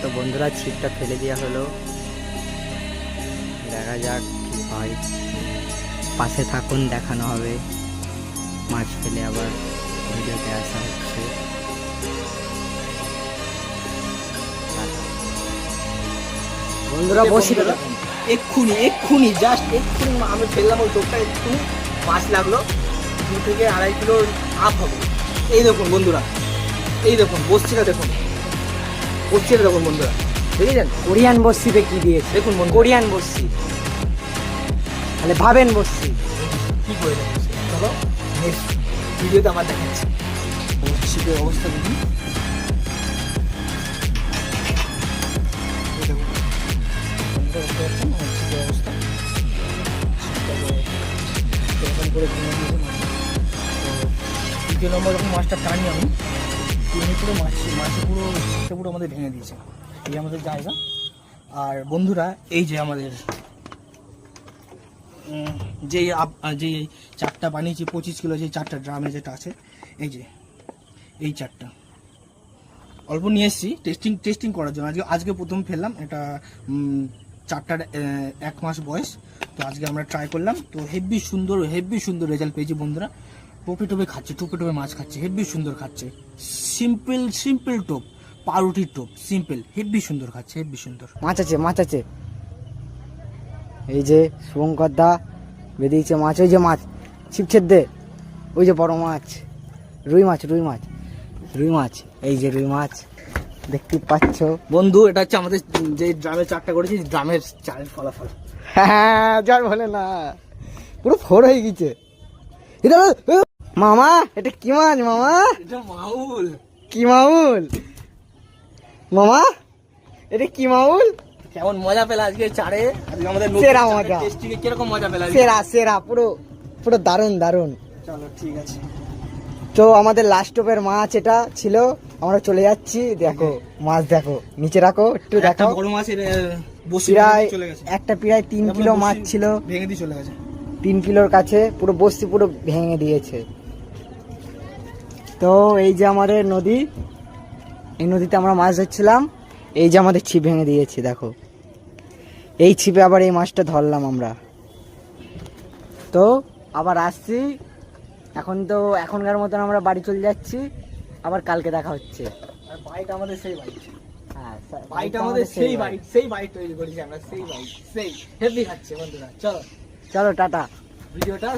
তো বন্ধুরা ছিপটা ফেলে দেওয়া হলো, দেখা যাক কি হয়। পাশে থাকুন, দেখানো হবে। মাছ ফেলে আবার ভিডিওতে আসা হচ্ছে। বন্ধুরা বসি এক্ষুনি জাস্ট এক্ষুনি আমি ফেললাম ওই টোপটা, এক্ষুনি মাছ লাগলো 2 থেকে 2.5 কিলো আপ হবে। এই দেখুন বন্ধুরা, এই দেখুন বসছিটা দেখুন, বসছিটা দেখুন বন্ধুরা, দেখেছেন? কোরিয়ান বস্তিতে কি দিয়েছে দেখুন বন্ধু, কোরিয়ান বস্তি, তাহলে ভাবেন বস্তি কি করে দেখেছে। চলো নেক্সট ভিডিওতে আমার দেখাচ্ছি বসছিটার অবস্থা দেখুন। এই দেখুন বন্ধুরা, দেখতে পাচ্ছেন বসছিটার অবস্থা। এরকম করে ভেঙে দিয়েছে মাছ। তো 2 নম্বর যখন মাছটা টানি আমি, টেনে পুরো মাছে পুরো ছিপটা পুরো আমাদের ভেঙে দিয়েছে। এই আমাদের জায়গা। আর বন্ধুরা এই যে আমাদের যে চারটা বানিয়েছি 25 কিলো, যে 4টা ড্রামে যেটা আছে, এই যে এই 4টা অল্প নিয়ে এসেছি টেস্টিং করার জন্য। আজকে প্রথম ফেললাম এটা। 4টার 1 মাস বয়স। তো আজকে আমরা ট্রাই করলাম, তো হেভি সুন্দর রেজাল্ট পেয়েছি বন্ধুরা। টোপে খাচ্ছে, টোপে মাছ খাচ্ছে, হেভি সুন্দর খাচ্ছে। সিম্পল টোপ, পাউরুটির টোপ, সিম্পল, হেভি সুন্দর খাচ্ছে, হেভি সুন্দর। মাছ আছে। এই যে শুভঙ্কর দা বেরিয়েছে মাছ, ওই যে মাছ ছিপছেদ দে, ওই যে বড় মাছ, রুই মাছ, এই যে রুই মাছ দেখতে পাচ্ছ বন্ধু। এটা হচ্ছে আমাদের যে ড্রামে 4টা করেছি, ড্রামের চালের ফলাফল। হ্যাঁ, যার বলে না, পুরো ফোর হয়ে গেছে। এটা মামা, এটা কি মাছ মামা? এটা মাউল। কি মাউল মামা? এটা কি মাউল? কেমন মজা পেলে আজকে চারে? আজকে আমাদের সেরা মজা, টেস্টিং এ কিরকম মজা পেলে? সেরা পুরো দারুণ। চলো ঠিক আছে। তো আমাদের লাস্ট টোপের মাছ এটা ছিল, আমরা চলে যাচ্ছি। দেখো মাছ, দেখো নিচে রাখো, একটু একটা দেখো। বড় মাছ বসে প্রায় চলে গেছে, একটা প্রায় 3 কিলো মাছ ছিল, ভেঙে দিয়ে চলে গেছে। 3 কিলোর কাছে পুরো বস্তি পুরো ভেঙে দিয়েছে। তো এই যে আমাদের নদী, এই নদীতে আমরা মাছ ধরছিলাম। এই যে আমাদের ছিপ ভেঙে দিয়েছে, দেখো এই ছিপে আবার এই মাছটা ধরলাম আমরা। তো আবার আসছি, এখনকার মতন আমরা বাড়ি চলে যাচ্ছি, আবার কালকে দেখা হচ্ছে। আর বাইট আমাদের সেই বাইট, হ্যাঁ, বাইট আমাদের সেই বাইট তৈরি করেছি আমরা, সেই বাইট, সেই হেভি খাচ্ছে বন্ধুরা। চলো চলো টাটা। ভিডিওটা